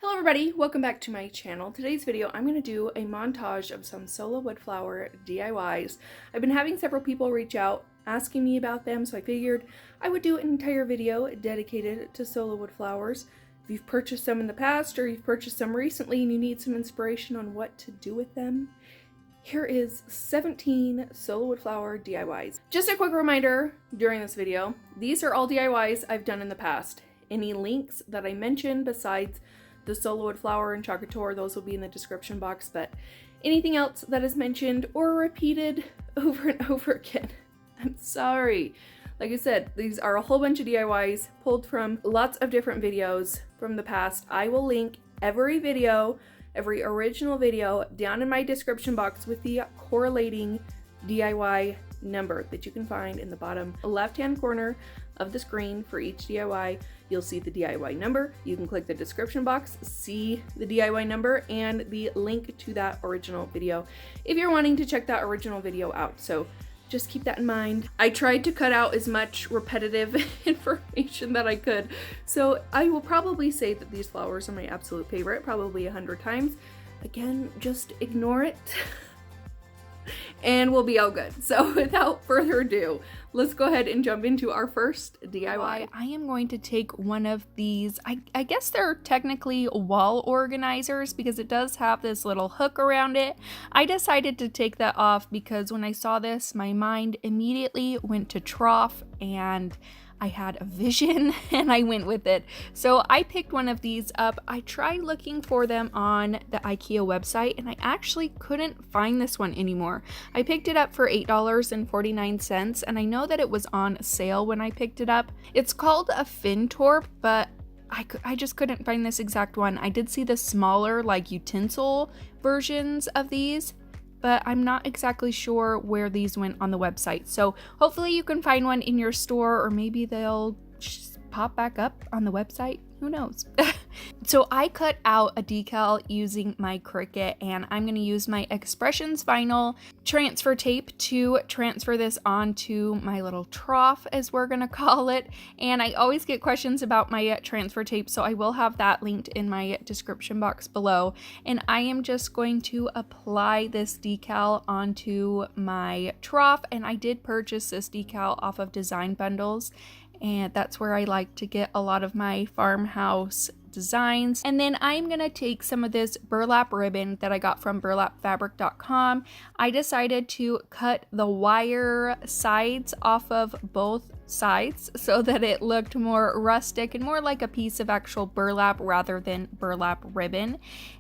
Hello everybody, welcome back to my channel. Today's video I'm going to do a montage of some Sola Wood Flower DIYs. I've been having several people reach out asking me about them, so I figured I would do an entire video dedicated to Sola Wood Flowers. If you've purchased some in the past or you've purchased some recently and you need some inspiration on what to do with them, here is 17 Sola Wood Flower DIYs. Just a quick reminder during this video, these are all DIYs I've done in the past. Any links that I mentioned besides the Sola Wood Flower and COUTURE, those will be in the description box, but anything else that is mentioned or repeated over and over again, I'm sorry. Like I said, these are a whole bunch of DIYs pulled from lots of different videos from the past. I will link every video, every original video down in my description box with the correlating DIY number that you can find in the bottom left-hand corner of the screen for each DIY. You'll see the DIY number. You can click the description box, see the DIY number, and the link to that original video if you're wanting to check that original video out. So just keep that in mind. I tried to cut out as much repetitive information that I could. So I will probably say that these flowers are my absolute favorite, probably 100 times. Again, just ignore it. And we'll be all good. So without further ado, let's go ahead and jump into our first DIY. I am going to take one of these, I guess they're technically wall organizers because it does have this little hook around it. I decided to take that off because when I saw this, my mind immediately went to trough and I had a vision and I went with it. So I picked one of these up. I tried looking for them on the IKEA website and I actually couldn't find this one anymore. I picked it up for $8.49 and I know that it was on sale when I picked it up. It's called a Fintorp, but I just couldn't find this exact one. I did see the smaller like utensil versions of these, but I'm not exactly sure where these went on the website. So hopefully you can find one in your store, or maybe they'll just pop back up on the website.Ho knows? So I cut out a decal using my Cricut, and I'm going to use my Expressions vinyl transfer tape to transfer this onto my little trough, as we're going to call it. And I always get questions about my transfer tape, so I will have that linked in my description box below. And I am just going to apply this decal onto my trough, and I did purchase this decal off of Design Bundles, and that's where I like to get a lot of my farmhouse designs. And then I'm gonna take some of this burlap ribbon that I got from burlapfabric.com. I decided to cut the wire sides off of both sides so that it looked more rustic and more like a piece of actual burlap rather than burlap ribbon.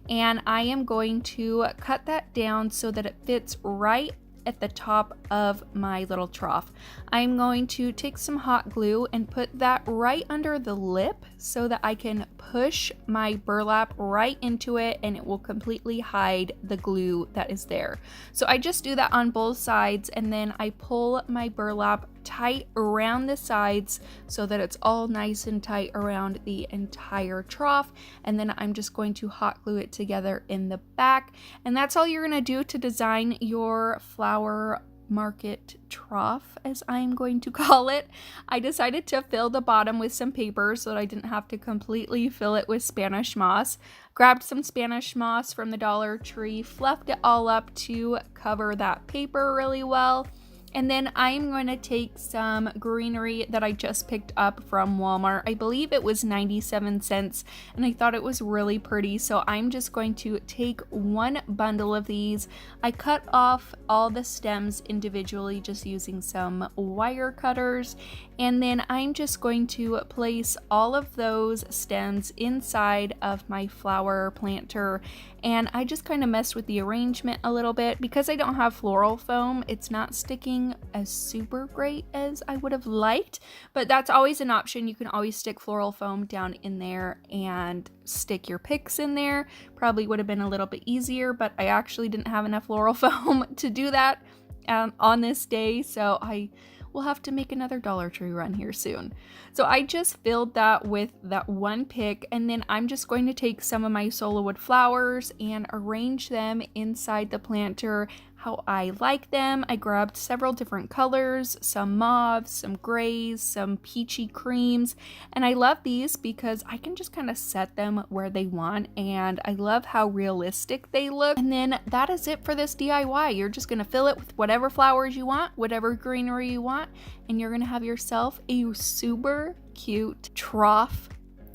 And I am going to cut that down so that it fits right at the top of my little trough. I'm going to take some hot glue and put that right under the lip so that I can push my burlap right into it and it will completely hide the glue that is there. So I just do that on both sides, and then I pull my burlap tight around the sides so that it's all nice and tight around the entire trough, and then I'm just going to hot glue it together in the back. And that's all you're going to do to design your flower market trough, as I'm going to call it. I decided to fill the bottom with some paper so that I didn't have to completely fill it with Spanish moss. Grabbed some Spanish moss from the Dollar Tree, fluffed it all up to cover that paper really well. And then I'm going to take some greenery that I just picked up from Walmart. I believe it was 97 cents, and I thought it was really pretty. So I'm just going to take one bundle of these. I cut off all the stems individually just using some wire cutters. And then I'm just going to place all of those stems inside of my flower planter. And I just kind of messed with the arrangement a little bit because I don't have floral foam. It's not sticking as super great as I would have liked, but that's always an option. You can always stick floral foam down in there and stick your picks in there. Probably would have been a little bit easier, but I actually didn't have enough floral foam to do that on this day, so I will have to make another Dollar Tree run here soon. So I just filled that with that one pick, and then I'm just going to take some of my Sola Wood flowers and arrange them inside the planter how I like them. I grabbed several different colors, some mauves, some grays, some peachy creams, and I love these because I can just kind of set them where they want, and I love how realistic they look. And then that is it for this DIY. You're just gonna fill it with whatever flowers you want, whatever greenery you want, and you're gonna have yourself a super cute trough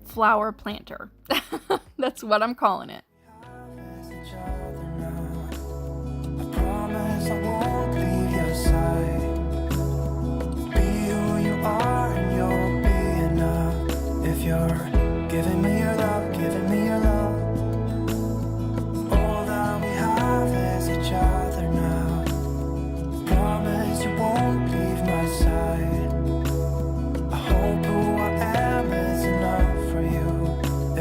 flower planter. That's what I'm calling it. I won't leave your side. Be who you are and you'll be enough. If you're giving me your love, giving me your love. All that we have is each other now. Promise you won't leave my side. I hope who I am is enough for you.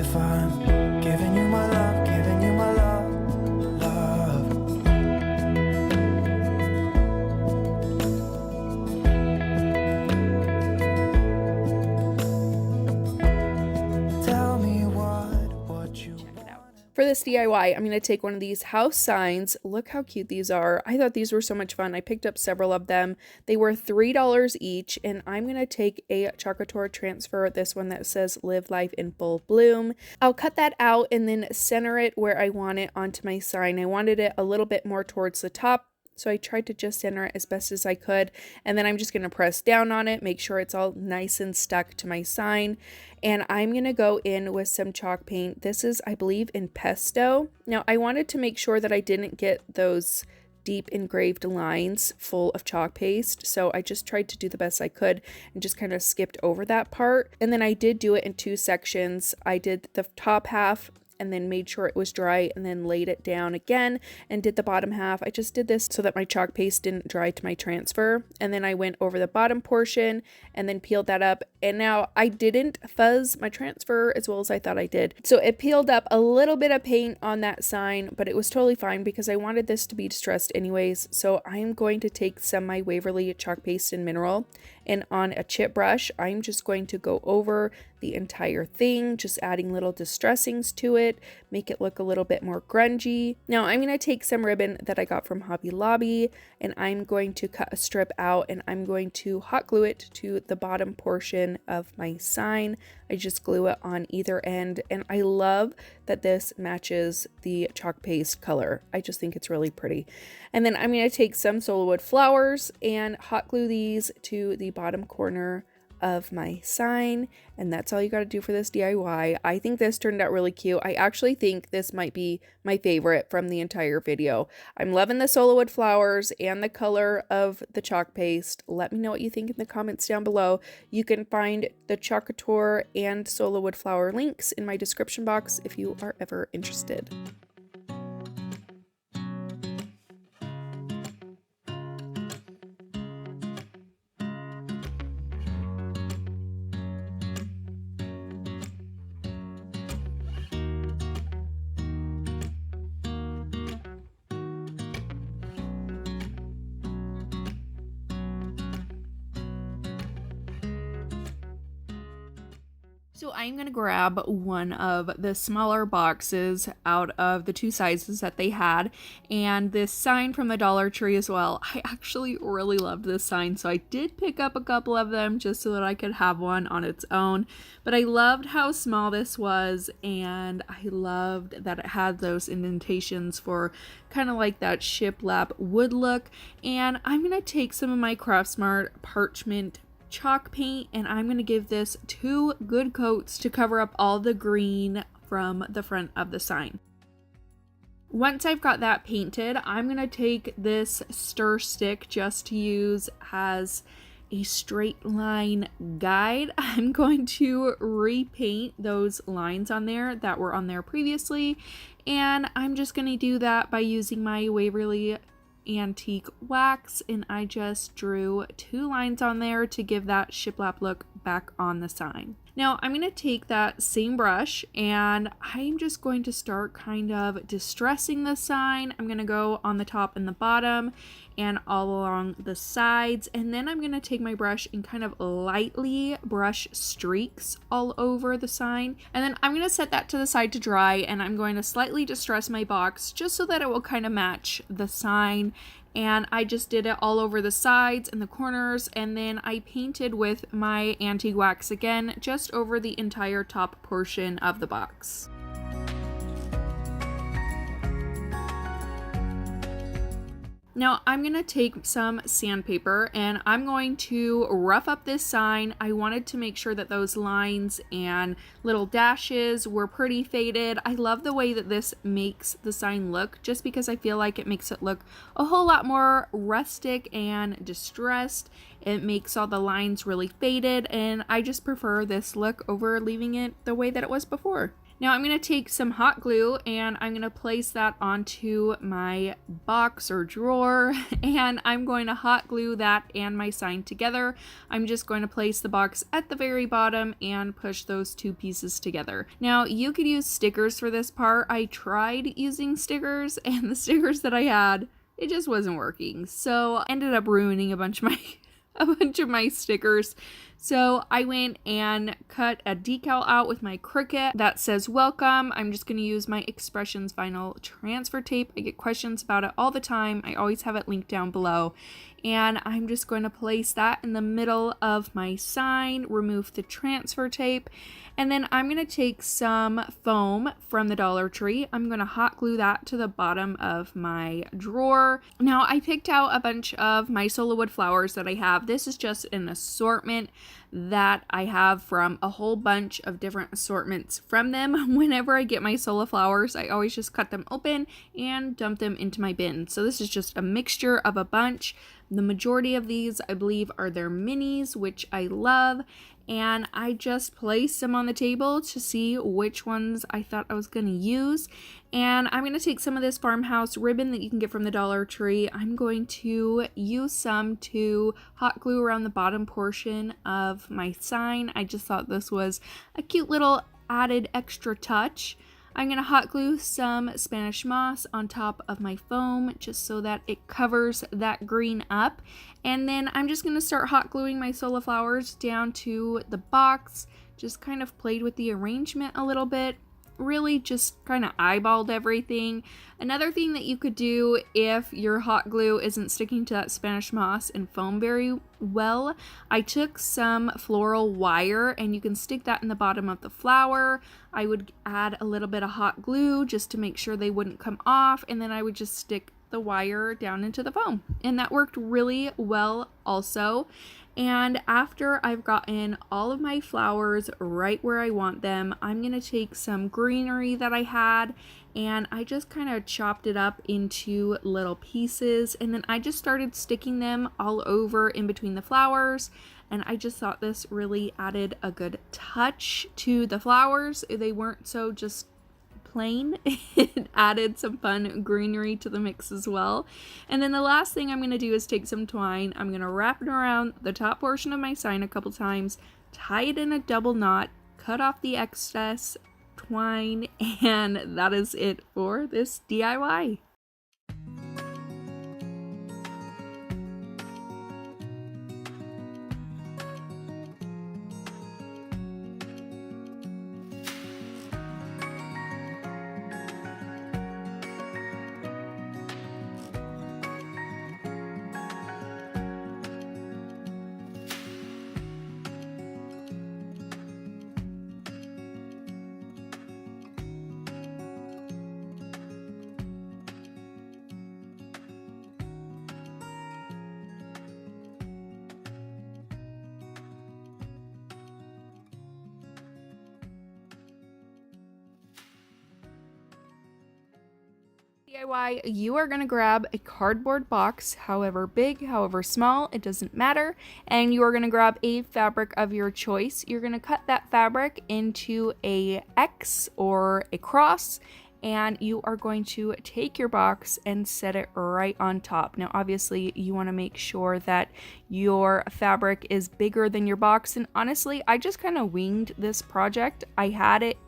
If I'm giving you my love, giving you my love. For this DIY, I'm going to take one of these house signs. Look how cute these are. I thought these were so much fun. I picked up several of them. They were $3 each, and I'm going to take a COUTURE transfer, this one that says Live Life in Full Bloom. I'll cut that out and then center it where I want it onto my sign. I wanted it a little bit more towards the top, so I tried to just center it as best as I could, and then I'm just going to press down on it, make sure it's all nice and stuck to my sign, and I'm going to go in with some chalk paint. This is, I believe, in pesto. Now, I wanted to make sure that I didn't get those deep engraved lines full of chalk paste, so I just tried to do the best I could and just kind of skipped over that part. And then I did do it in two sections. I did the top half and then made sure it was dry and then laid it down again and did the bottom half. I just did this so that my chalk paste didn't dry to my transfer, and then I went over the bottom portion and then peeled that up. And now I didn't fuzz my transfer as well as I thought I did, so it peeled up a little bit of paint on that sign, but it was totally fine because I wanted this to be distressed anyways. So I'm going to take some of my Waverly chalk paste and mineral, and on a chip brush I'm just going to go over the entire thing, just adding little distressings to it, make it look a little bit more grungy. Now I'm going to take some ribbon that I got from Hobby Lobby, and I'm going to cut a strip out, and I'm going to hot glue it to the bottom portion of my sign. I just glue it on either end, and I love that this matches the chalk paste color. I just think it's really pretty. And then I'm going to take some Sola Wood Flowers and hot glue these to the bottom corner of my sign, and that's all you got to do for this DIY. I think this turned out really cute. I actually think this might be my favorite from the entire video. I'm loving the Sola Wood Flowers and the color of the chalk paste. Let me know what you think in the comments down below. You can find the COUTURE and Sola Wood Flower links in my description box if you are ever interested. So I'm going to grab one of the smaller boxes out of the two sizes that they had, and this sign from the Dollar Tree as well. I actually really loved this sign, so I did pick up a couple of them just so that I could have one on its own. But I loved how small this was, and I loved that it had those indentations for kind of like that shiplap wood look. And I'm going to take some of my Craftsmart parchment chalk paint, and I'm going to give this 2 good coats to cover up all the green from the front of the sign. Once I've got that painted, I'm going to take this stir stick just to use as a straight line guide. I'm going to repaint those lines on there that were on there previously, and I'm just going to do that by using my Waverly antique wax, and I just drew 2 lines on there to give that shiplap look back on the sign. Now I'm going to take that same brush and I'm just going to start kind of distressing the sign. I'm going to go on the top and the bottom and all along the sides, and then I'm going to take my brush and kind of lightly brush streaks all over the sign, and then I'm going to set that to the side to dry, and I'm going to slightly distress my box just so that it will kind of match the sign. And I just did it all over the sides and the corners, and then I painted with my antique wax again just over the entire top portion of the box. Now I'm going to take some sandpaper and I'm going to rough up this sign. I wanted to make sure that those lines and little dashes were pretty faded. I love the way that this makes the sign look, just because I feel like it makes it look a whole lot more rustic and distressed. It makes all the lines really faded, and I just prefer this look over leaving it the way that it was before. Now I'm going to take some hot glue and I'm going to place that onto my box or drawer, and I'm going to hot glue that and my sign together. I'm just going to place the box at the very bottom and push those two pieces together. Now you could use stickers for this part. I tried using stickers, and the stickers that I had, it just wasn't working. So I ended up ruining a bunch of my stickers. So I went and cut a decal out with my Cricut that says welcome. I'm just going to use my Expressions vinyl transfer tape. I get questions about it all the time. I always have it linked down below. And I'm just going to place that in the middle of my sign, remove the transfer tape, and then I'm going to take some foam from the Dollar Tree. I'm going to hot glue that to the bottom of my drawer. Now I picked out a bunch of my Sola Wood flowers that I have. This is just an assortment that I have from a whole bunch of different assortments from them. Whenever I get my Sola flowers, I always just cut them open and dump them into my bin. So this is just a mixture of a bunch. The majority of these, I believe, are their minis, which I love. And I just placed them on the table to see which ones I thought I was going to use. And I'm going to take some of this farmhouse ribbon that you can get from the Dollar Tree. I'm going to use some to hot glue around the bottom portion of my sign. I just thought this was a cute little added extra touch. I'm going to hot glue some Spanish moss on top of my foam just so that it covers that green up. And then I'm just going to start hot gluing my Sola flowers down to the box. Just kind of played with the arrangement a little bit. Really just kind of eyeballed everything. Another thing that you could do if your hot glue isn't sticking to that Spanish moss and foam very well, I took some floral wire and you can stick that in the bottom of the flower. I would add a little bit of hot glue just to make sure they wouldn't come off, and then I would just stick the wire down into the foam, and that worked really well also. And after I've gotten all of my flowers right where I want them, I'm going to take some greenery that I had and I just kind of chopped it up into little pieces, and then I just started sticking them all over in between the flowers. And I just thought this really added a good touch to the flowers. They weren't so just plain. It added some fun greenery to the mix as well. And then the last thing I'm going to do is take some twine. I'm going to wrap it around the top portion of my sign a couple times, tie it in a double knot, cut off the excess twine, and that is it for this DIY. DIY, you are going to grab a cardboard box, however big, however small, it doesn't matter, and you are going to grab a fabric of your choice. You're going to cut that fabric into a X or a cross, and you are going to take your box and set it right on top. Now obviously you want to make sure that your fabric is bigger than your box, and honestly I just kind of winged this project. I had it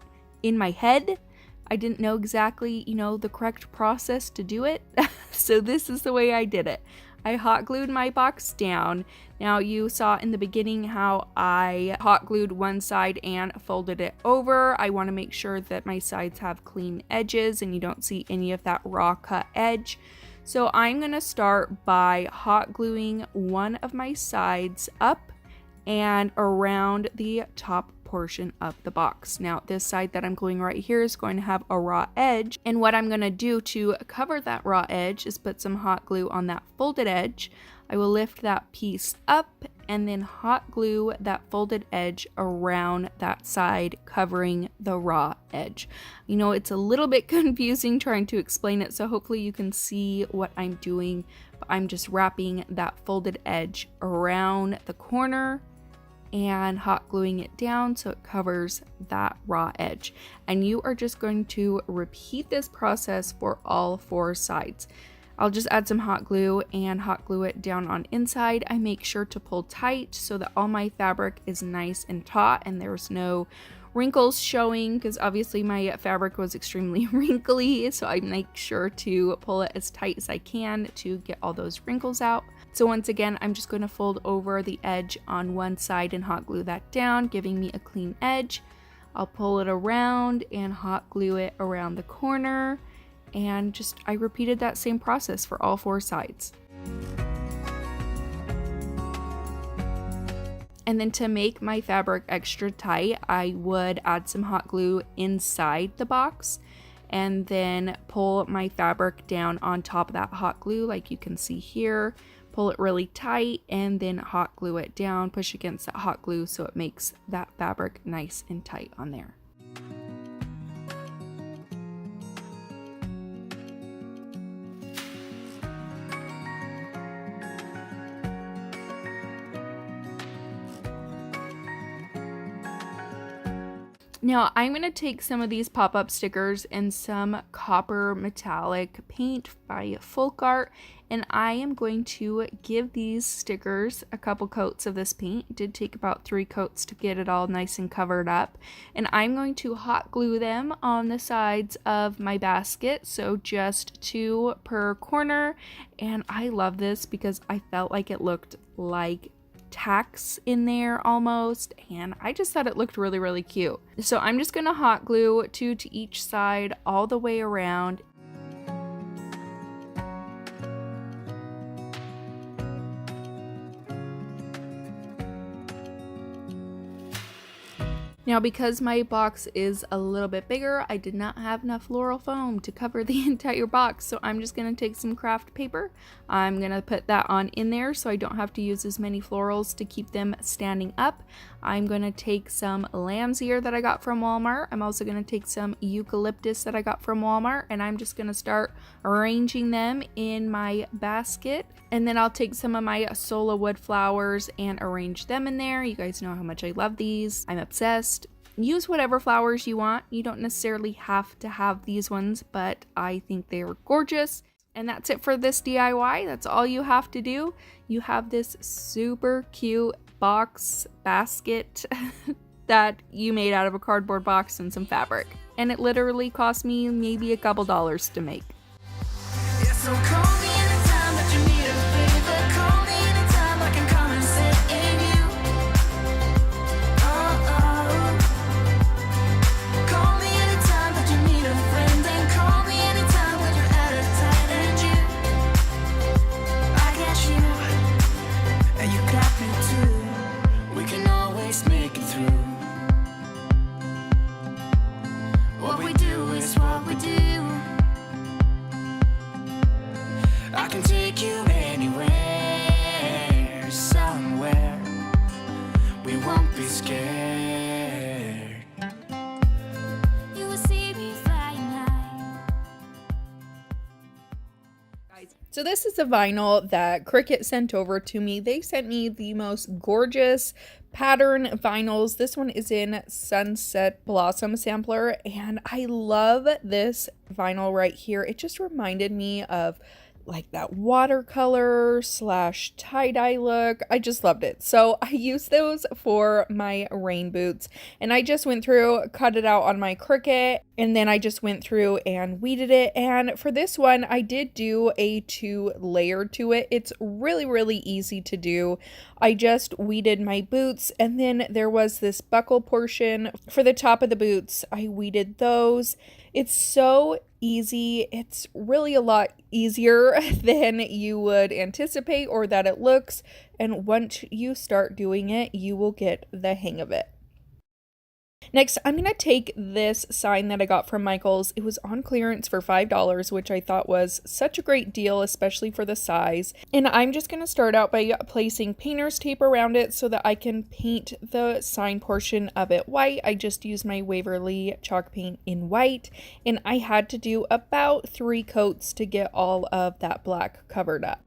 in my head. I didn't know exactly, the correct process to do it. So this is the way I did it. I hot glued my box down. Now you saw in the beginning how I hot glued one side and folded it over. I want to make sure that my sides have clean edges and you don't see any of that raw cut edge. So I'm going to start by hot gluing one of my sides up and around the top portion of the box. Now this side that I'm gluing right here is going to have a raw edge, and what I'm going to do to cover that raw edge is put some hot glue on that folded edge. I will lift that piece up and then hot glue that folded edge around that side, covering the raw edge. It's a little bit confusing trying to explain it, so hopefully you can see what I'm doing. But I'm just wrapping that folded edge around the corner and hot gluing it down so it covers that raw edge. And you are just going to repeat this process for all 4 sides. I'll just add some hot glue and hot glue it down on inside. I make sure to pull tight so that all my fabric is nice and taut and there's no wrinkles showing, because obviously my fabric was extremely wrinkly, so I make sure to pull it as tight as I can to get all those wrinkles out. So once again, I'm just going to fold over the edge on one side and hot glue that down, giving me a clean edge. I'll pull it around and hot glue it around the corner, and I repeated that same process for all 4 sides. And then to make my fabric extra tight, I would add some hot glue inside the box and then pull my fabric down on top of that hot glue like you can see here. Pull it really tight and then hot glue it down, push against that hot glue so it makes that fabric nice and tight on there. Now I'm going to take some of these pop-up stickers and some copper metallic paint by Folk Art, and I am going to give these stickers a couple coats of this paint. It did take about 3 coats to get it all nice and covered up, and I'm going to hot glue them on the sides of my basket, so just 2 per corner. And I love this because I felt like it looked like tacks in there almost, and I just thought it looked really, really cute. So I'm just gonna hot glue 2 to each side all the way around. Now because my box is a little bit bigger, I did not have enough floral foam to cover the entire box, so I'm just going to take some craft paper. I'm going to put that on in there so I don't have to use as many florals to keep them standing up. I'm going to take some lamb's ear that I got from Walmart. I'm also going to take some eucalyptus that I got from Walmart, and I'm just going to start arranging them in my basket. And then I'll take some of my Sola Wood Flowers and arrange them in there. You guys know how much I love these. I'm obsessed. Use whatever flowers you want. You don't necessarily have to have these ones, but I think they are gorgeous. And that's it for this DIY. That's all you have to do. You have this super cute box basket that you made out of a cardboard box and some fabric. And it literally cost me maybe a couple dollars to make. Yeah, so call me anytime that you need a favor. Call me anytime I can come and sit in you. Call me anytime that you need a friend, and call me anytime when you're at a tight end. I got you, and you got me too. We can always make it through. What we do is what we do. So this is a vinyl that Cricut sent over to me. They sent me the most gorgeous pattern vinyls. This one is in Sunset Blossom Sampler, and I love this vinyl right here. It just reminded me of like that watercolor / tie-dye look. I just loved it. So I used those for my rain boots, and I just went through, cut it out on my Cricut, and then I just went through and weeded it. And for this one, I did do a 2-layer to it. It's really easy to do. I just weeded my boots, and then there was this buckle portion for the top of the boots. I weeded those. It's so easy. It's really a lot easier than you would anticipate or that it looks. And once you start doing it, you will get the hang of it. Next, I'm going to take this sign that I got from Michael's. It was on clearance for $5, which I thought was such a great deal, especially for the size. And I'm just going to start out by placing painter's tape around it so that I can paint the sign portion of it white. I just used my Waverly chalk paint in white, and I had to do about 3 coats to get all of that black covered up.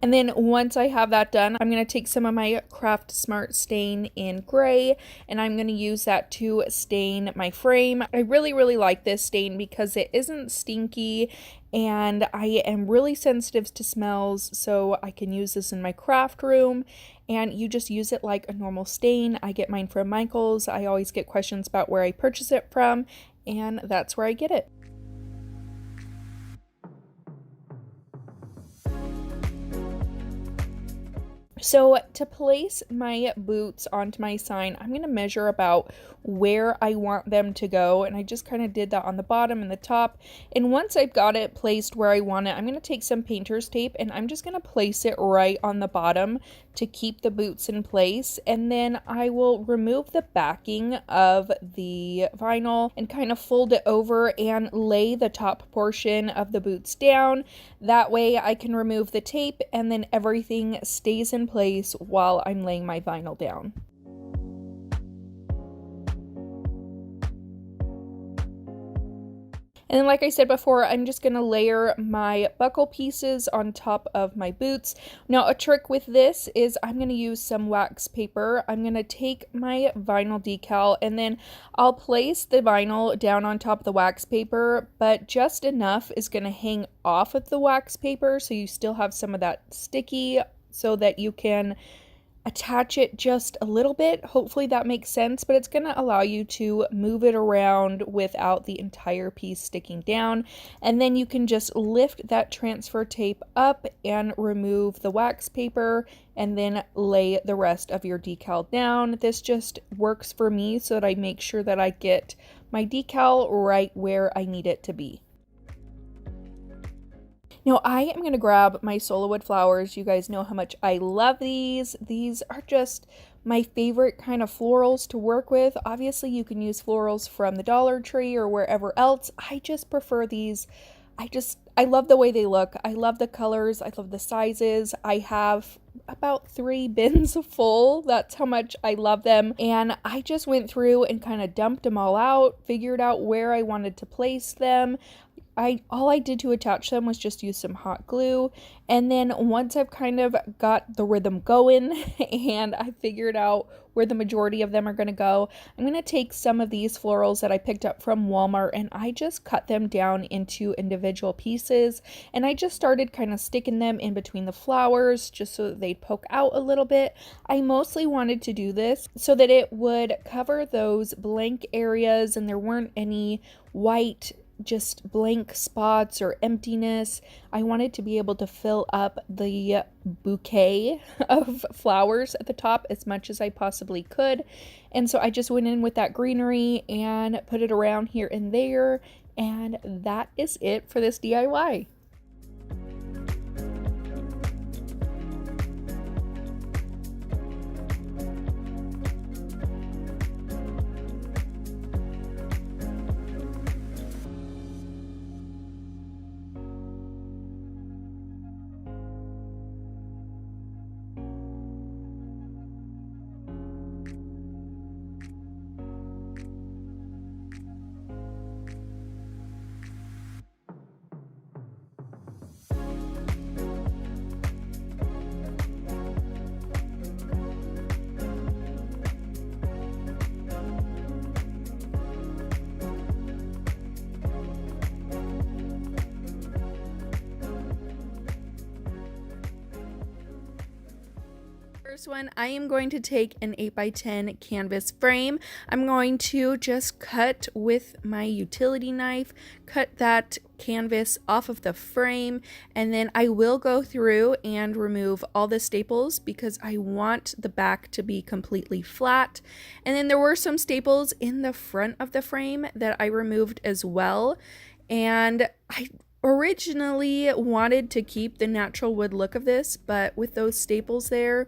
And then once I have that done, I'm going to take some of my Craft Smart stain in gray, and I'm going to use that to stain my frame. I really like this stain because it isn't stinky, and I am really sensitive to smells, so I can use this in my craft room. And you just use it like a normal stain. I get mine from Michael's. I always get questions about where I purchase it from, and that's where I get it. So to place my boots onto my sign, I'm going to measure about where I want them to go, and I just kind of did that on the bottom and the top. And once I've got it placed where I want it, I'm going to take some painter's tape and I'm just going to place it right on the bottom to keep the boots in place. And then I will remove the backing of the vinyl and kind of fold it over and lay the top portion of the boots down. That way I can remove the tape and then everything stays in place while I'm laying my vinyl down. And then, like I said before, I'm just going to layer my buckle pieces on top of my boots. Now, a trick with this is I'm going to use some wax paper. I'm going to take my vinyl decal and then I'll place the vinyl down on top of the wax paper, but just enough is going to hang off of the wax paper so you still have some of that sticky so that you can attach it just a little bit. Hopefully that makes sense, but it's going to allow you to move it around without the entire piece sticking down. And then you can just lift that transfer tape up and remove the wax paper and then lay the rest of your decal down. This just works for me so that I make sure that I get my decal right where I need it to be. Now I am going to grab my Sola Wood Flowers. You guys know how much I love these. These are just my favorite kind of florals to work with. Obviously you can use florals from the Dollar Tree or wherever else. I just prefer these. I love the way they look. I love the colors. I love the sizes. I have about 3 bins full. That's how much I love them. And I just went through and kind of dumped them all out, figured out where I wanted to place them. All I did to attach them was just use some hot glue, and then once I've kind of got the rhythm going and I figured out where the majority of them are going to go, I'm going to take some of these florals that I picked up from Walmart and I just cut them down into individual pieces, and I just started kind of sticking them in between the flowers just so that they'd poke out a little bit. I mostly wanted to do this so that it would cover those blank areas and there weren't any white just blank spots or emptiness. I wanted to be able to fill up the bouquet of flowers at the top as much as I possibly could. And so I just went in with that greenery and put it around here and there, and that is it for this DIY. First one, I am going to take an 8x10 canvas frame. I'm going to just cut with my utility knife, cut that canvas off of the frame, and then I will go through and remove all the staples because I want the back to be completely flat. And then there were some staples in the front of the frame that I removed as well. And I originally wanted to keep the natural wood look of this, but with those staples there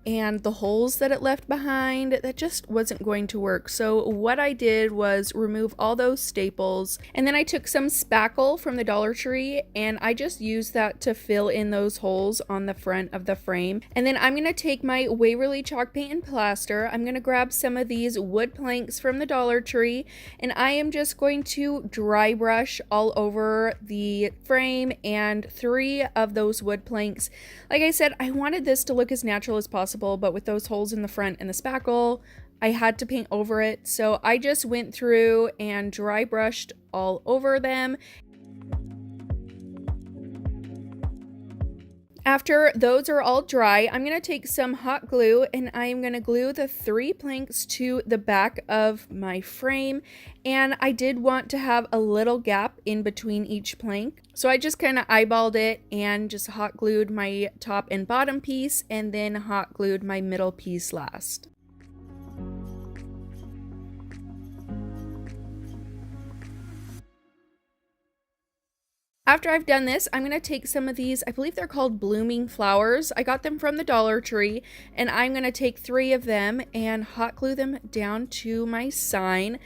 and the holes that it left behind, that just wasn't going to work. So what I did was remove all those staples, and then I took some spackle from the Dollar Tree and I just used that to fill in those holes on the front of the frame. And then I'm gonna take my Waverly chalk paint and plaster. I'm gonna grab some of these wood planks from the Dollar Tree, and I am just going to dry brush all over the frame and 3 of those wood planks. Like I said, I wanted this to look as natural as possible, but with those holes in the front and the spackle, I had to paint over it. So I just went through and dry brushed all over them. After those are all dry, I'm going to take some hot glue and I am going to glue the 3 planks to the back of my frame. And I did want to have a little gap in between each plank. So I just kind of eyeballed it and just hot glued my top and bottom piece, and then hot glued my middle piece last. After I've done this, I'm going to take some of these, I believe they're called blooming flowers. I got them from the Dollar Tree, and I'm going to take 3 of them and hot glue them down to my sign.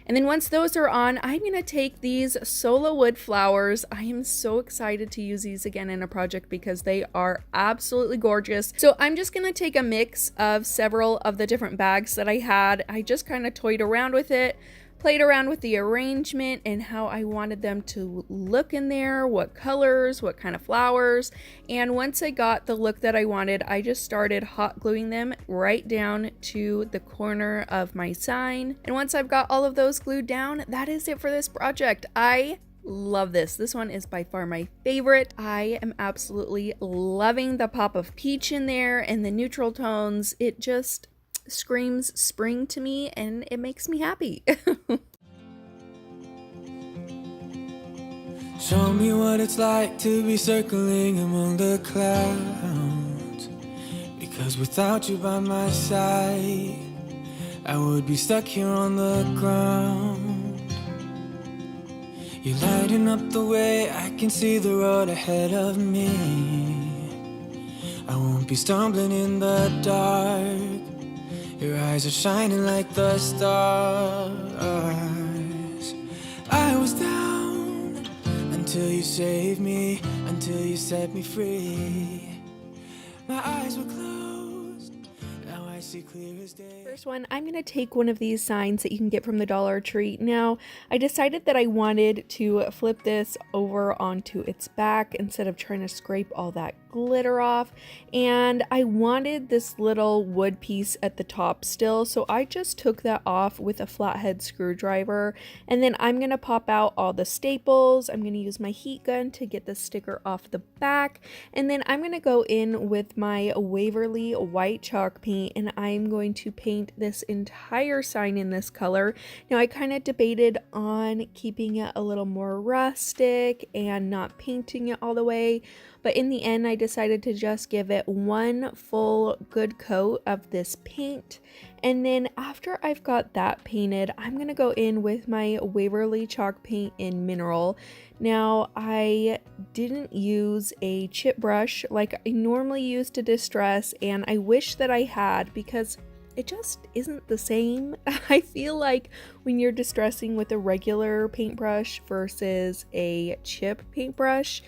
And then once those are on, I'm going to take these Sola Wood Flowers. I am so excited to use these again in a project because they are absolutely gorgeous. So I'm just going to take a mix of several of the different bags that I had. I just kind of toyed around with it, played around with the arrangement and how I wanted them to look in there, what colors, what kind of flowers. And once I got the look that I wanted, I just started hot gluing them right down to the corner of my sign. And once I've got all of those glued down, that is it for this project. I love this. This one is by far my favorite. I am absolutely loving the pop of peach in there and the neutral tones. It just screams spring to me and it makes me happy. Show me what it's like to be circling among the clouds, because without you by my side I would be stuck here on the ground. You're lighting up the way, I can see the road ahead of me. I won't be stumbling in the dark. Your eyes are shining like the stars. I was down until you saved me, until you set me free. My eyes were closed, now I see clear as day. First one, I'm going to take one of these signs that you can get from the Dollar Tree. Now, I decided that I wanted to flip this over onto its back instead of trying to scrape all that glitter off, and I wanted this little wood piece at the top still, so I just took that off with a flathead screwdriver. And then I'm going to pop out all the staples. I'm going to use my heat gun to get the sticker off the back, and then I'm going to go in with my Waverly white chalk paint and I'm going to paint this entire sign in this color. Now, I kind of debated on keeping it a little more rustic and not painting it all the way, but in the end I decided to just give it one full good coat of this paint. And then after I've got that painted, I'm gonna go in with my Waverly chalk paint in mineral. Now, I didn't use a chip brush like I normally use to distress, and I wish that I had, because it just isn't the same. I feel like when you're distressing with a regular paintbrush versus a chip paintbrush,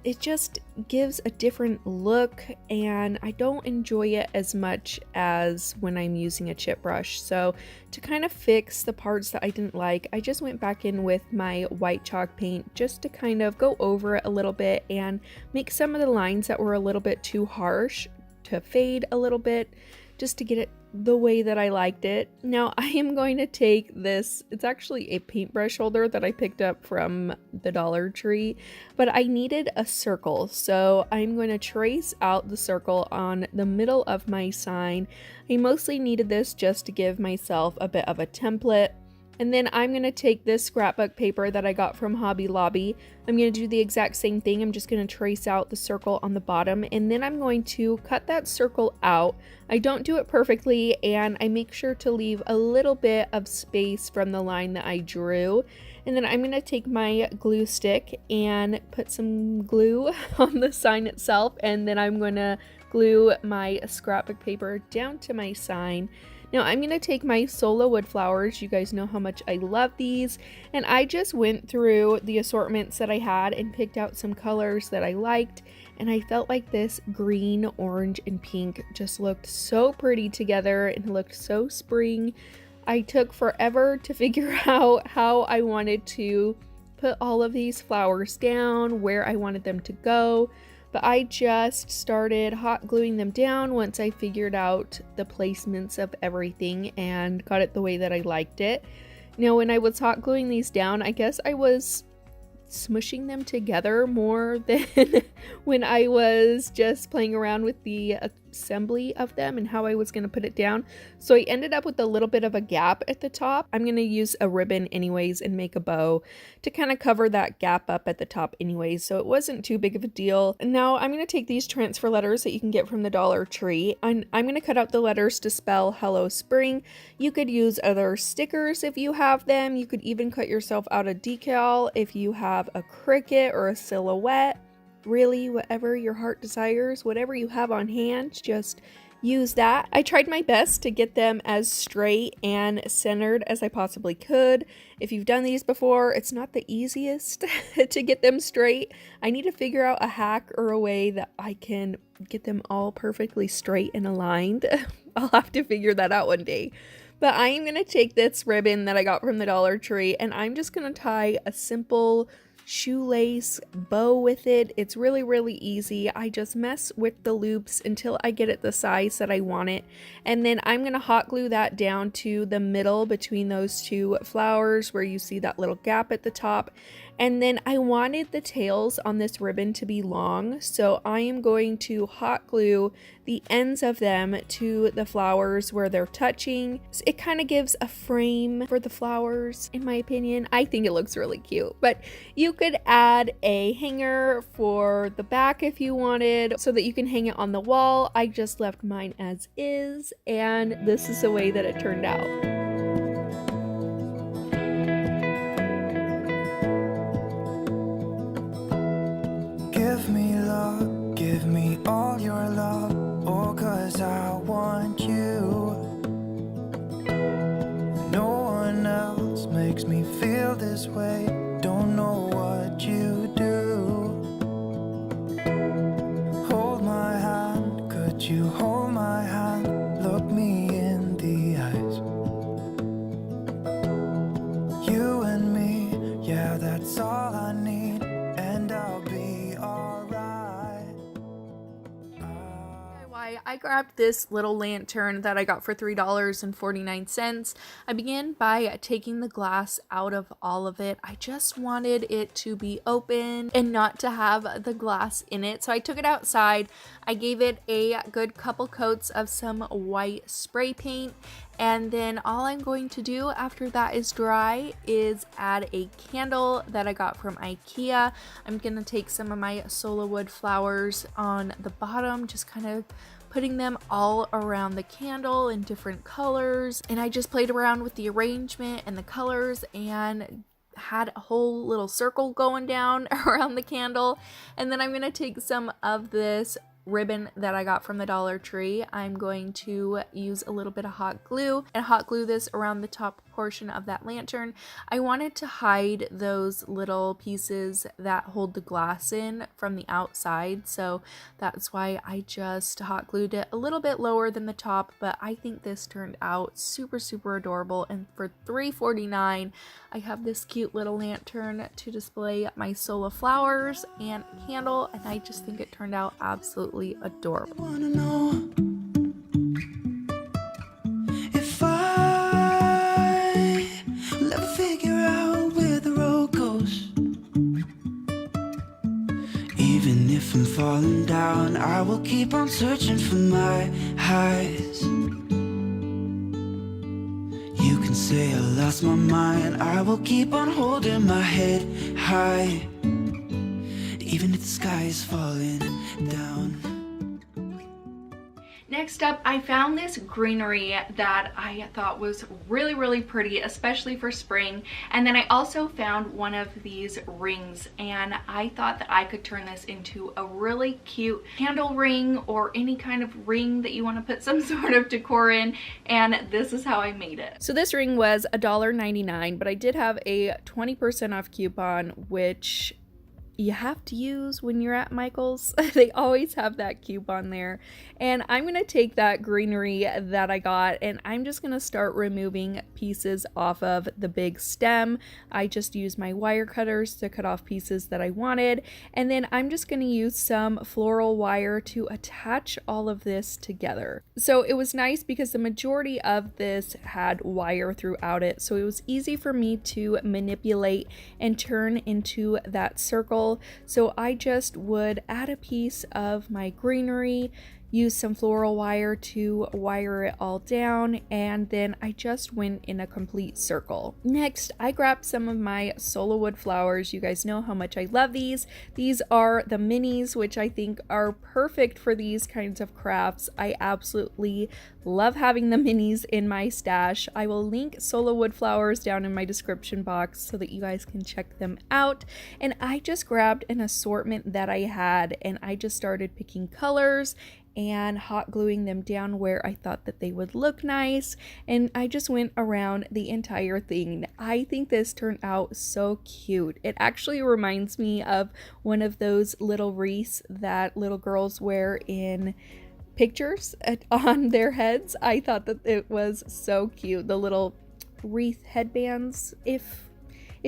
it just gives a different look and I don't enjoy it as much as when I'm using a chip brush. So to kind of fix the parts that I didn't like, I just went back in with my white chalk paint just to kind of go over it a little bit and make some of the lines that were a little bit too harsh to fade a little bit just to get it the way that I liked it. Now I am going to take this, it's actually a paintbrush holder that I picked up from the Dollar Tree, but I needed a circle, so I'm going to trace out the circle on the middle of my sign. I mostly needed this just to give myself a bit of a template. And then I'm going to take this scrapbook paper that I got from Hobby Lobby. I'm going to do the exact same thing. I'm just going to trace out the circle on the bottom, and then I'm going to cut that circle out. I don't do it perfectly, and I make sure to leave a little bit of space from the line that I drew. And then I'm going to take my glue stick and put some glue on the sign itself, and then I'm going to glue my scrapbook paper down to my sign. Now I'm going to take my Sola Wood Flowers, you guys know how much I love these, and I just went through the assortments that I had and picked out some colors that I liked, and I felt like this green, orange, and pink just looked so pretty together and looked so spring. I took forever to figure out how I wanted to put all of these flowers down, where I wanted them to go. But I just started hot gluing them down once I figured out the placements of everything and got it the way that I liked it. Now, when I was hot gluing these down, I guess I was smushing them together more than when I was just playing around with the assembly of them and how I was going to put it down. So I ended up with a little bit of a gap at the top. I'm going to use a ribbon anyways and make a bow to kind of cover that gap up at the top anyways, so it wasn't too big of a deal. Now I'm going to take these transfer letters that you can get from the Dollar Tree, and I'm going to cut out the letters to spell Hello Spring. You could use other stickers if you have them. You could even cut yourself out a decal if you have a cricket or a silhouette. Really, whatever your heart desires, whatever you have on hand, just use that. I tried my best to get them as straight and centered as I possibly could. If you've done these before, it's not the easiest to get them straight. I need to figure out a hack or a way that I can get them all perfectly straight and aligned. I'll have to figure that out one day. But I am going to take this ribbon that I got from the Dollar Tree, and I'm just going to tie a simple shoelace bow with it. It's really easy. I just mess with the loops until I get it the size that I want it, and then I'm gonna hot glue that down to the middle between those two flowers where you see that little gap at the top. And then I wanted the tails on this ribbon to be long, so I am going to hot glue the ends of them to the flowers where they're touching. So it kind of gives a frame for the flowers, in my opinion. I think it looks really cute, but you could add a hanger for the back if you wanted, so that you can hang it on the wall. I just left mine as is, and this is the way that it turned out. Give me love, give me all your love, oh, 'cause I want you. No one else makes me feel this way, don't know what you do. Hold my hand, could you hold my hand, look me in the eyes. You and me, yeah, that's all I need, and I'll be alright. I grabbed this little lantern that I got for $3.49. I began by taking the glass out of all of it. I just wanted it to be open and not to have the glass in it. So I took it outside. I gave it a good couple coats of some white spray paint. And then all I'm going to do after that is dry is add a candle that I got from IKEA. I'm going to take some of my Sola Wood Flowers on the bottom, just kind of putting them all around the candle in different colors. And I just played around with the arrangement and the colors and had a whole little circle going down around the candle. And then I'm going to take some of this ribbon that I got from the Dollar Tree. I'm going to use a little bit of hot glue and hot glue this around the top portion of that lantern. I wanted to hide those little pieces that hold the glass in from the outside, so that's why I just hot glued it a little bit lower than the top. But I think this turned out super adorable, and for $3.49 I have this cute little lantern to display my Sola flowers and a candle, and I just think it turned out absolutely absolutely adorable. Wanna know if I will ever figure out where the road goes. Even if I'm falling down, I will keep on searching for my highs. You can say I lost my mind, I will keep on holding my head high, even if the sky is falling down. Next up, I found this greenery that I thought was really pretty, especially for spring. And then I also found one of these rings, and I thought that I could turn this into a really cute candle ring or any kind of ring that you want to put some sort of decor in, and this is how I made it. So this ring was $1.99, but I did have a 20% off coupon, which you have to use when you're at Michael's. They always have that coupon there. And I'm going to take that greenery that I got, and I'm just going to start removing pieces off of the big stem. I just used my wire cutters to cut off pieces that I wanted, and then I'm just going to use some floral wire to attach all of this together. So it was nice because the majority of this had wire throughout it, so it was easy for me to manipulate and turn into that circle. So I just would add a piece of my greenery, use some floral wire to wire it all down, and then I just went in a complete circle. Next, I grabbed some of my Sola Wood flowers. You guys know how much I love these. These are the minis, which I think are perfect for these kinds of crafts. I absolutely love having the minis in my stash. I will link Sola Wood Flowers down in my description box so that you guys can check them out. And I just grabbed an assortment that I had, and I just started picking colors and hot gluing them down where I thought that they would look nice, and I just went around the entire thing. I think this turned out so cute. It actually reminds me of one of those little wreaths that little girls wear in pictures on their heads. I thought that it was so cute. The little wreath headbands, if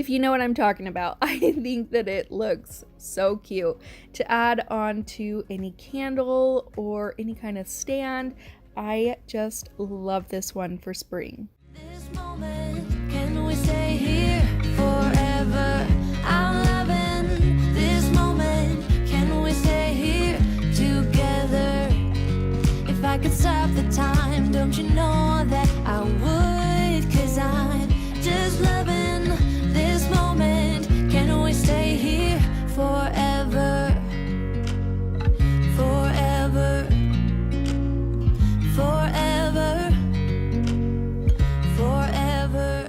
you know what I'm talking about. I think that it looks so cute to add on to any candle or any kind of stand. I just love this one for spring. This moment, can we stay here forever? I'm loving this moment. Can we stay here together? If I could stop the time, don't you know that I would? 'Cause I'm just loving this moment. Can we stay here forever? Forever. Forever. Forever.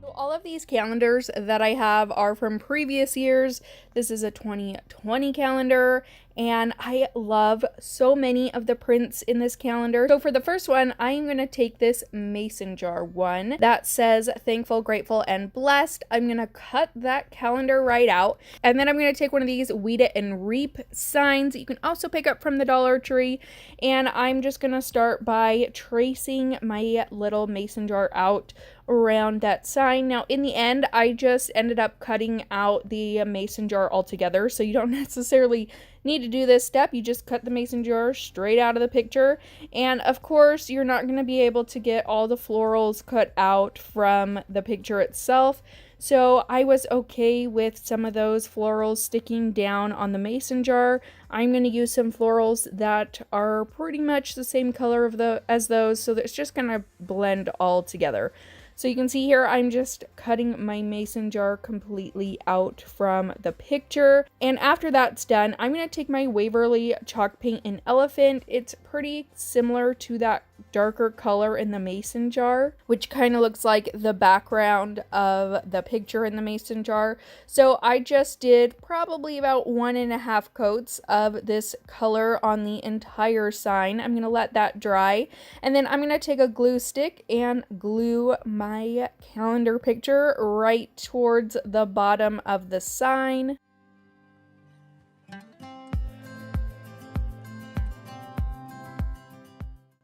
So all of these calendars that I have are from previous years. This is a 2020 calendar, and I love so many of the prints in this calendar. So for the first one, I'm going to take this mason jar one that says thankful, grateful, and blessed. I'm going to cut that calendar right out, and then I'm going to take one of these weed it and reap signs that you can also pick up from the Dollar Tree, and I'm just going to start by tracing my little mason jar out around that sign. Now in the end, I just ended up cutting out the mason jar altogether, so you don't necessarily need to do this step. You just cut the mason jar straight out of the picture, and of course you're not going to be able to get all the florals cut out from the picture itself, so I was okay with some of those florals sticking down on the mason jar. I'm going to use some florals that are pretty much the same color as those, so that it's just going to blend all together. So you can see here, I'm just cutting my mason jar completely out from the picture. And after that's done, I'm going to take my Waverly chalk paint in Elephant. It's pretty similar to that darker color in the mason jar, which kind of looks like the background of the picture in the mason jar. So I just did probably about 1.5 coats of this color on the entire sign. I'm going to let that dry, and then I'm going to take a glue stick and glue my calendar picture right towards the bottom of the sign.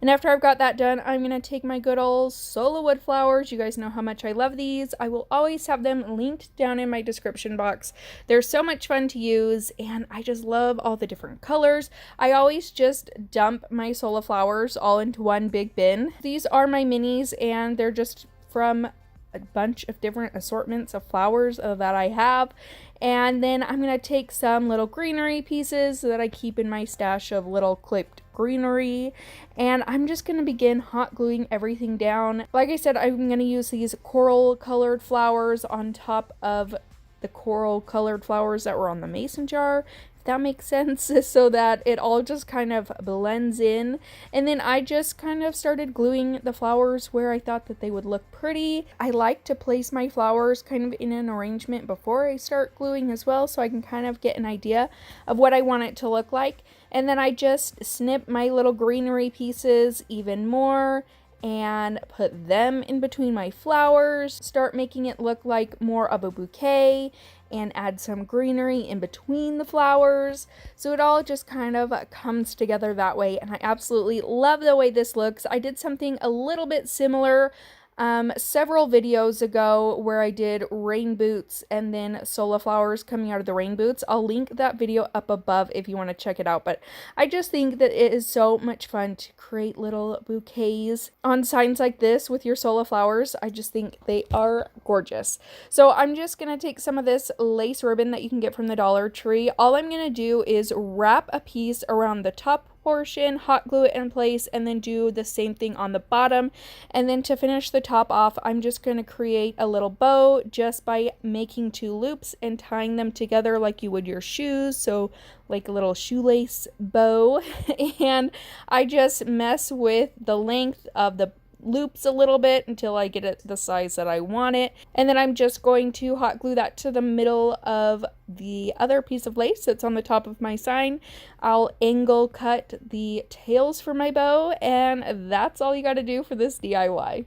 And after I've got that done, I'm going to take my good old Sola Wood Flowers. You guys know how much I love these. I will always have them linked down in my description box. They're so much fun to use, and I just love all the different colors. I always just dump my Sola flowers all into one big bin. These are my minis, and they're just from a bunch of different assortments of flowers that I have. And then I'm going to take some little greenery pieces that I keep in my stash of little clipped greenery, and I'm just going to begin hot gluing everything down. Like I said, I'm going to use these coral colored flowers on top of the coral colored flowers that were on the mason jar, that makes sense, so that it all just kind of blends in. And then I just kind of started gluing the flowers where I thought that they would look pretty. I like to place my flowers kind of in an arrangement before I start gluing as well, so I can kind of get an idea of what I want it to look like. And then I just snip my little greenery pieces even more and put them in between my flowers, start making it look like more of a bouquet, and add some greenery in between the flowers, so it all just kind of comes together that way. And I absolutely love the way this looks. I did something a little bit similar several videos ago where I did rain boots and then Sola flowers coming out of the rain boots. I'll link that video up above if you want to check it out, but I just think that it is so much fun to create little bouquets on signs like this with your Sola flowers. I just think they are gorgeous. So I'm just going to take some of this lace ribbon that you can get from the Dollar Tree. All I'm going to do is wrap a piece around the top portion, hot glue it in place, and then do the same thing on the bottom. And then to finish the top off, I'm just going to create a little bow just by making 2 loops and tying them together like you would your shoes, so like a little shoelace bow. And I just mess with the length of the loops a little bit until I get it the size that I want it, and then I'm just going to hot glue that to the middle of the other piece of lace that's on the top of my sign. I'll angle cut the tails for my bow, and that's all you got to do for this DIY.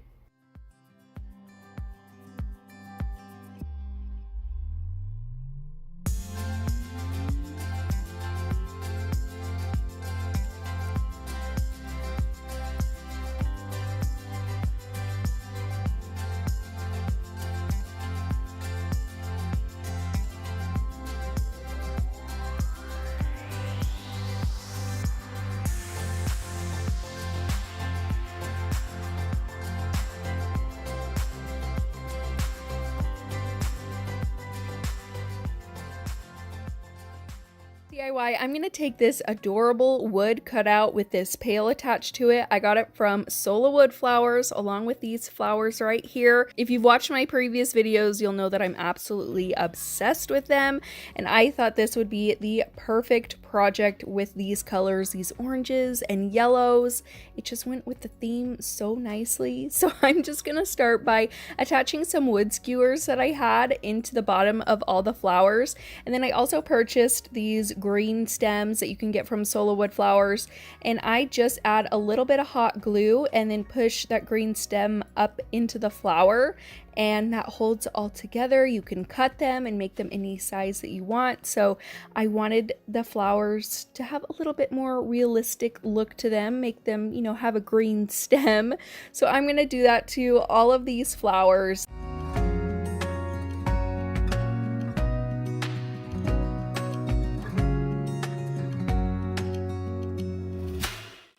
DIY, I'm going to take this adorable wood cutout with this pail attached to it. I got it from Sola Wood Flowers along with these flowers right here. If you've watched my previous videos, you'll know that I'm absolutely obsessed with them, and I thought this would be the perfect project with these colors, these oranges and yellows. It just went with the theme so nicely. So I'm just going to start by attaching some wood skewers that I had into the bottom of all the flowers, and then I also purchased these green stems that you can get from Sola Wood Flowers, and I just add a little bit of hot glue and then push that green stem up into the flower, and that holds it all together. You can cut them and make them any size that you want. So I wanted the flowers to have a little bit more realistic look to them, make them, you know, have a green stem. So I'm going to do that to all of these flowers.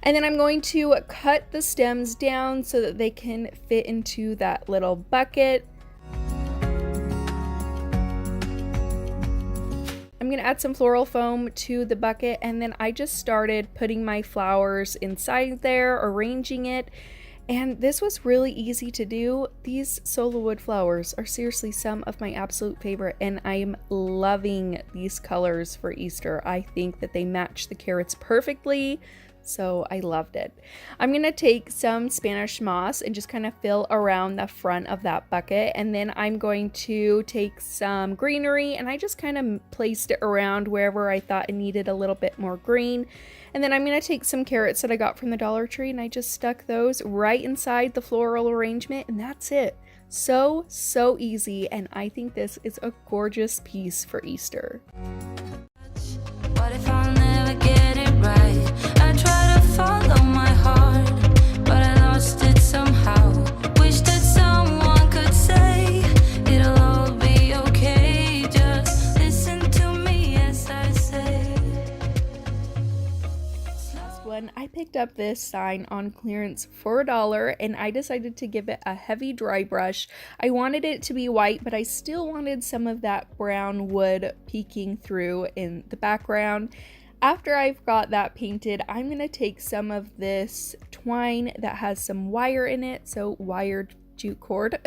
And then I'm going to cut the stems down so that they can fit into that little bucket. I'm going to add some floral foam to the bucket, and then I just started putting my flowers inside there, arranging it. And this was really easy to do. These Sola Wood flowers are seriously some of my absolute favorite, and I am loving these colors for Easter. I think that they match the carrots perfectly. So I loved it. I'm going to take some Spanish moss and just kind of fill around the front of that bucket. And then I'm going to take some greenery, and I just kind of placed it around wherever I thought it needed a little bit more green. And then I'm going to take some carrots that I got from the Dollar Tree, and I just stuck those right inside the floral arrangement, and that's it. So easy, and I think this is a gorgeous piece for Easter. What if I'll never get it right? I try to follow my heart, up this sign on clearance for $1 and I decided to give it a heavy dry brush. I wanted it to be white, but I still wanted some of that brown wood peeking through in the background. After I've got that painted, I'm going to take some of this twine that has some wire in it, so wired jute cord,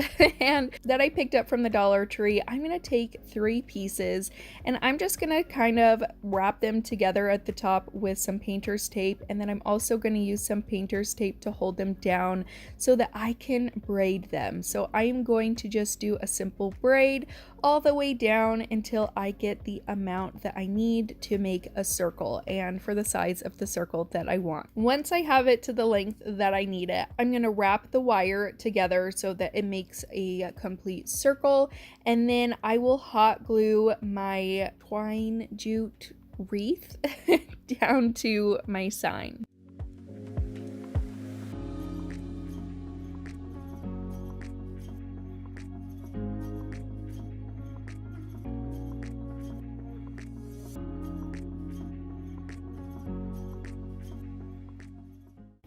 and that I picked up from the Dollar Tree. I'm going to take 3 pieces and I'm just going to kind of wrap them together at the top with some painter's tape, and then I'm also going to use some painter's tape to hold them down so that I can braid them. So I'm going to just do a simple braid all the way down until I get the amount that I need to make a circle and for the size of the circle that I want. Once I have it to the length that I need it, I'm going to wrap the wire together so that it makes a complete circle, and then I will hot glue my twine jute wreath down to my sign.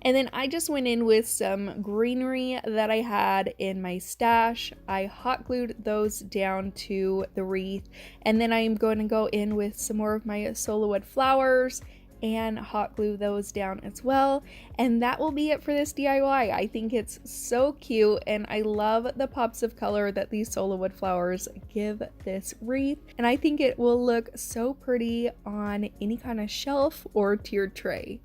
And then I just went in with some greenery that I had in my stash. I hot glued those down to the wreath, and then I'm going to go in with some more of my Sola Wood Flowers and hot glue those down as well. And that will be it for this DIY. I think it's so cute and I love the pops of color that these Sola Wood Flowers give this wreath, and I think it will look so pretty on any kind of shelf or tiered tray.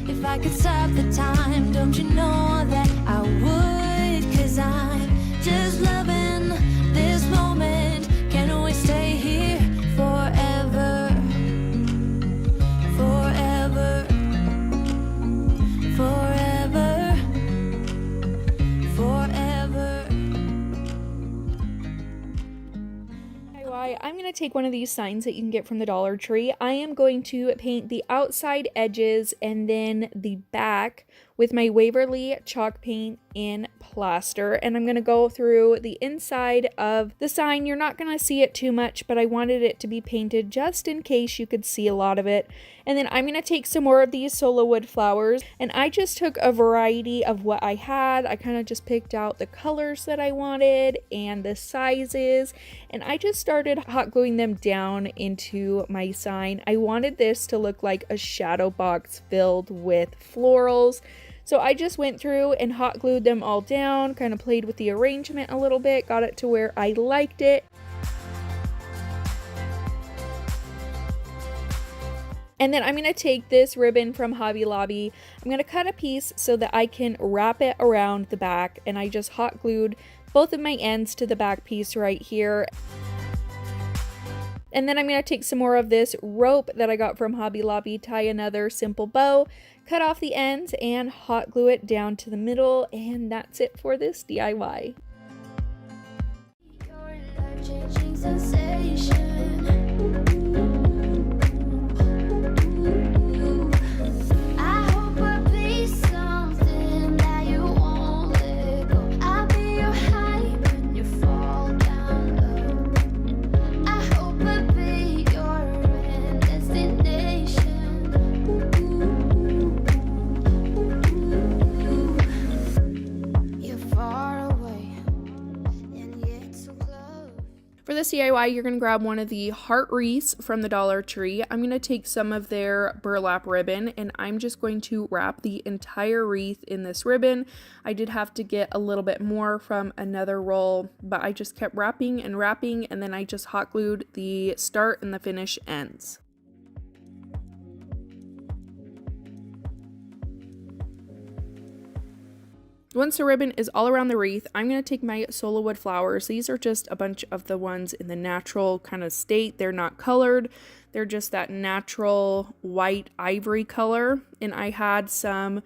If I could stop the time, don't you know that I would? 'Cause I'm just loving this moment. Can we stay here forever? Forever. Forever. Forever. I'm going to take one of these signs that you can get from the Dollar Tree. I am going to paint the outside edges and then the back with my Waverly chalk paint in plaster, and I'm going to go through the inside of the sign. You're not going to see it too much, but I wanted it to be painted just in case you could see a lot of it. And then I'm going to take some more of these Sola Wood Flowers, and I just took a variety of what I had. I kind of just picked out the colors that I wanted and the sizes, and I just started hot gluing them down into my sign. I wanted this to look like a shadow box filled with florals. So I just went through and hot glued them all down, kind of played with the arrangement a little bit, got it to where I liked it. And then I'm going to take this ribbon from Hobby Lobby. I'm going to cut a piece so that I can wrap it around the back, and I just hot glued both of my ends to the back piece right here. And then I'm going to take some more of this rope that I got from Hobby Lobby, tie another simple bow, cut off the ends, and hot glue it down to the middle, and that's it for this DIY. Your life-changing sensation. I hope I'll be something that you won't let go. I'll be your high when you fall down low. I hope I'll be your end destination. You're far away and yet so close. For this DIY, you're going to grab one of the heart wreaths from the Dollar Tree. I'm going to take some of their burlap ribbon, and I'm just going to wrap the entire wreath in this ribbon. I did have to get a little bit more from another roll, but I just kept wrapping, and then I just hot glued the start and the finish ends. Once the ribbon is all around the wreath, I'm going to take my Sola Wood Flowers. These are just a bunch of the ones in the natural kind of state. They're not colored. They're just that natural white ivory color. And I had some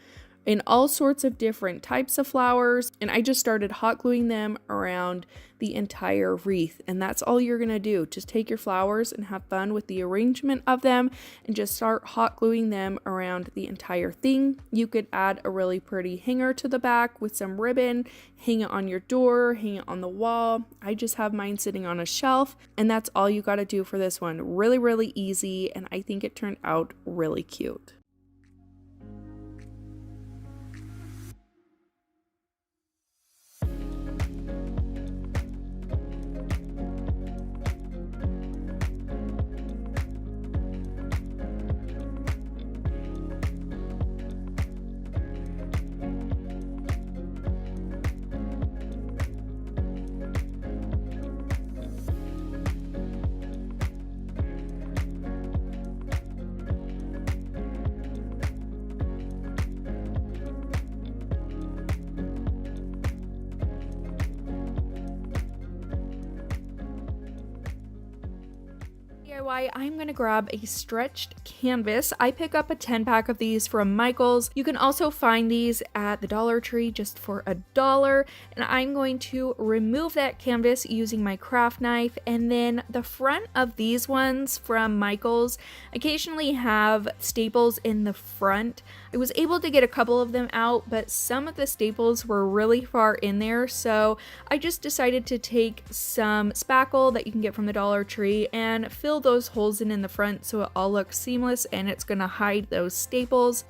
in all sorts of different types of flowers, and I just started hot gluing them around the entire wreath. And that's all you're gonna do. Just take your flowers and have fun with the arrangement of them and just start hot gluing them around the entire thing. You could add a really pretty hanger to the back with some ribbon, hang it on your door, hang it on the wall. I just have mine sitting on a shelf, and that's all you gotta do for this one. Really, really easy, and I think it turned out really cute. DIY, I'm gonna grab a stretched canvas. I pick up a 10-pack of these from Michael's. You can also find these at the Dollar Tree just for $1. And I'm going to remove that canvas using my craft knife. And then the front of these ones from Michael's occasionally have staples in the front. I was able to get a couple of them out, but some of the staples were really far in there. So I just decided to take some spackle that you can get from the Dollar Tree and fill those holes in the front so it all looks seamless, and it's gonna hide those staples.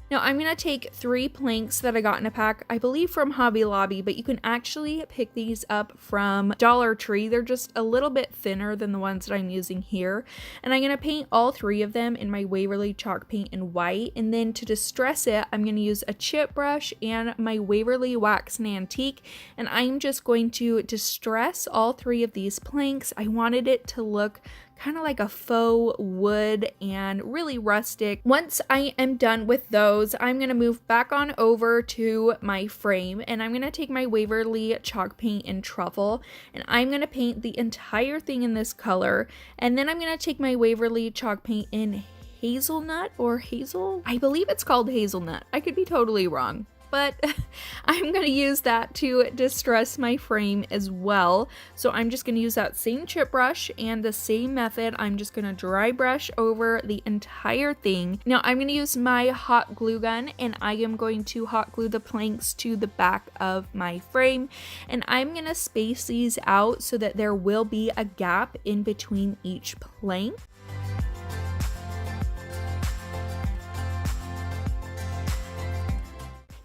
Now I'm going to take 3 planks that I got in a pack, I believe from Hobby Lobby, but you can actually pick these up from Dollar Tree. They're just a little bit thinner than the ones that I'm using here. And I'm going to paint all 3 of them in my Waverly chalk paint in white. And then to distress it, I'm going to use a chip brush and my Waverly Wax and Antique. And I'm just going to distress all 3 of these planks. I wanted it to look kind of like a faux wood and really rustic. Once I am done with those, I'm going to move back on over to my frame, and I'm going to take my Waverly chalk paint in truffle, and I'm going to paint the entire thing in this color. And then I'm going to take my Waverly chalk paint in hazelnut or hazel. I believe it's called hazelnut. I could be totally wrong, but I'm going to use that to distress my frame as well. So I'm just going to use that same chip brush and the same method. I'm just going to dry brush over the entire thing. Now I'm going to use my hot glue gun, and I am going to hot glue the planks to the back of my frame. And I'm going to space these out so that there will be a gap in between each plank.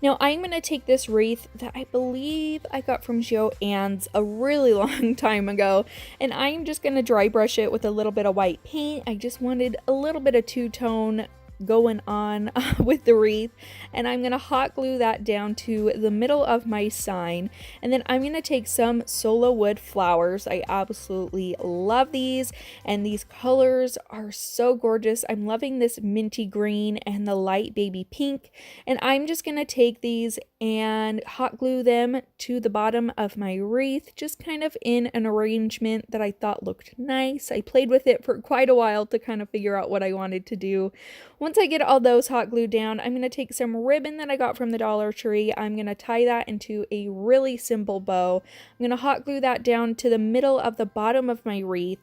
Now I'm going to take this wreath that I believe I got from Joann's a really long time ago, and I'm just going to dry brush it with a little bit of white paint. I just wanted a little bit of two-tone going on with the wreath, and I'm gonna hot glue that down to the middle of my sign. And then I'm gonna take some Sola Wood Flowers. I absolutely love these, and these colors are so gorgeous. I'm loving this minty green and the light baby pink, and I'm just gonna take these and hot glue them to the bottom of my wreath, just kind of in an arrangement that I thought looked nice. I played with it for quite a while to kind of figure out what I wanted to do. Once I get all those hot glued down, I'm going to take some ribbon that I got from the Dollar Tree. I'm going to tie that into a really simple bow. I'm going to hot glue that down to the middle of the bottom of my wreath.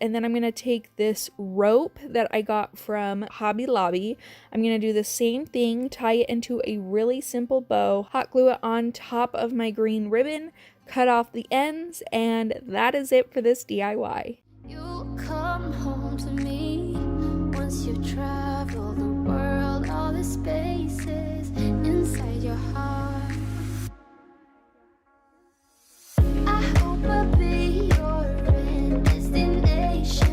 And then I'm going to take this rope that I got from Hobby Lobby. I'm going to do the same thing, tie it into a really simple bow, hot glue it on top of my green ribbon, cut off the ends, and that is it for this DIY. You come home to me once you travel the world, all the spaces inside your heart. I hope I'll be your end destination.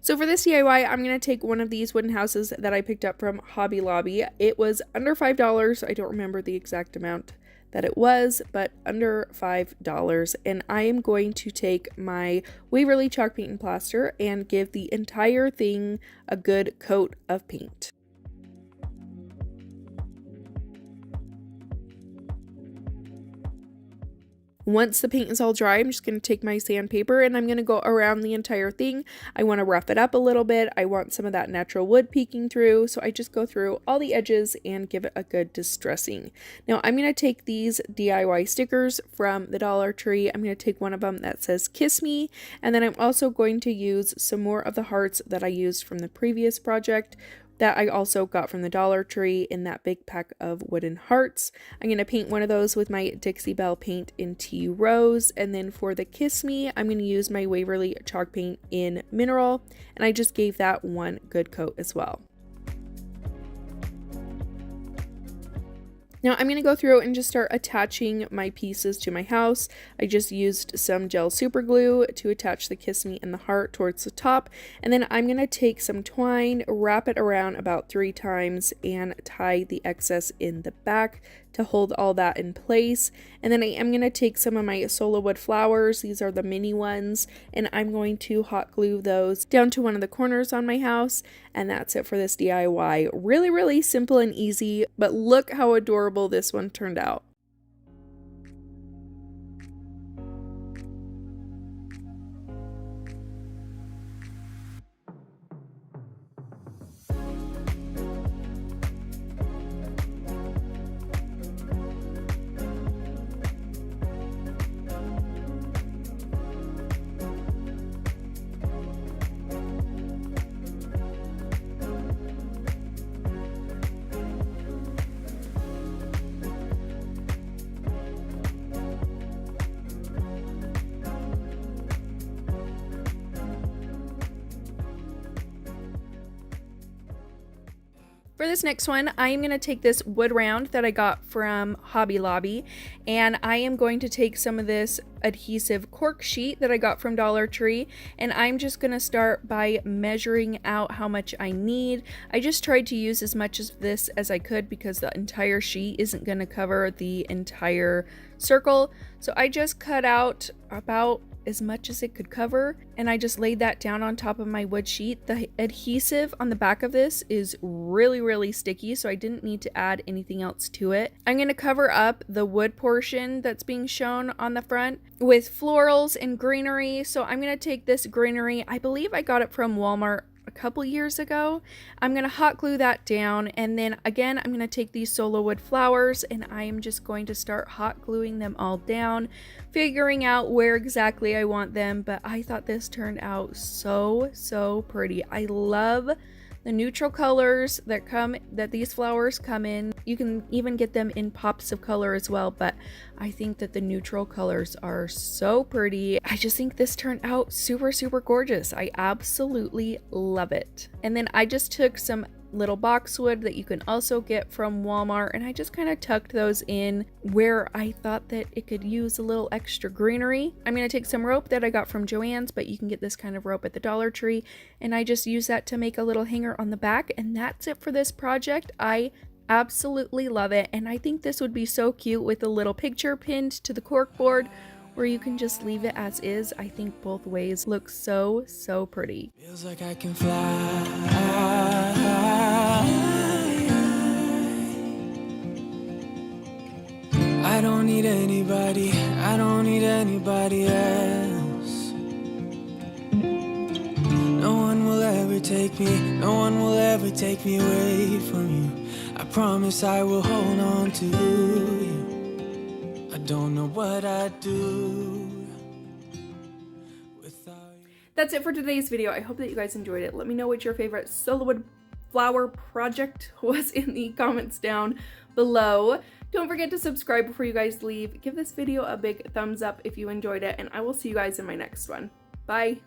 So for this DIY, I'm going to take one of these wooden houses that I picked up from Hobby Lobby. It was under $5. I don't remember the exact amount that it was, but under $5. And I am going to take my Waverly chalk paint and plaster and give the entire thing a good coat of paint. Once the paint is all dry, I'm just going to take my sandpaper and I'm going to go around the entire thing. I want to rough it up a little bit. I want some of that natural wood peeking through, so I just go through all the edges and give it a good distressing. Now I'm going to take these DIY stickers from the Dollar Tree. I'm going to take one of them that says "Kiss Me," and then I'm also going to use some more of the hearts that I used from the previous project that I also got from the Dollar Tree in that big pack of wooden hearts. I'm going to paint one of those with my Dixie Belle paint in Tea Rose, and then for the Kiss Me, I'm going to use my Waverly chalk paint in Mineral, and I just gave that one good coat as well. Now I'm going to go through and just start attaching my pieces to my house. I just used some gel super glue to attach the Kiss Me and the heart towards the top, and then I'm going to take some twine, wrap it around about 3 times, and tie the excess in the back to hold all that in place. And then I am going to take some of my Sola Wood Flowers, these are the mini ones, and I'm going to hot glue those down to one of the corners on my house, and that's it for this DIY. Really simple and easy, but look how adorable this one turned out. For this next one, I am going to take this wood round that I got from Hobby Lobby, and I am going to take some of this adhesive cork sheet that I got from Dollar Tree, and I'm just going to start by measuring out how much I need. I just tried to use as much of this as I could because the entire sheet isn't going to cover the entire circle, so I just cut out about as much as it could cover, and I just laid that down on top of my wood sheet. The adhesive on the back of this is really sticky, so I didn't need to add anything else to it. I'm going to cover up the wood portion that's being shown on the front with florals and greenery. So I'm going to take this greenery, I believe I got it from Walmart a couple years ago. I'm going to hot glue that down, and then again I'm going to take these Sola Wood Flowers and I am just going to start hot gluing them all down, figuring out where exactly I want them. But I thought this turned out so pretty. I love the neutral colors that these flowers come in. You can even get them in pops of color as well, but I think that the neutral colors are so pretty. I just think this turned out super gorgeous. I absolutely love it. And then I just took some little boxwood that you can also get from Walmart, and I just kind of tucked those in where I thought that it could use a little extra greenery. I'm going to take some rope that I got from Joann's, but you can get this kind of rope at the Dollar Tree, and I just use that to make a little hanger on the back, and that's it for this project. I absolutely love it, and I think this would be so cute with a little picture pinned to the cork board, or you can just leave it as is. I think both ways look so pretty. Feels like I can fly. I don't need anybody, I don't need anybody else. No one will ever take me, no one will ever take me away from you. I promise I will hold on to you. I don't know what I'd do without you. That's it for today's video. I hope that you guys enjoyed it. Let me know what your favorite Sola Wood Flower project was in the comments down below. Don't forget to subscribe before you guys leave. Give this video a big thumbs up if you enjoyed it, and I will see you guys in my next one. Bye!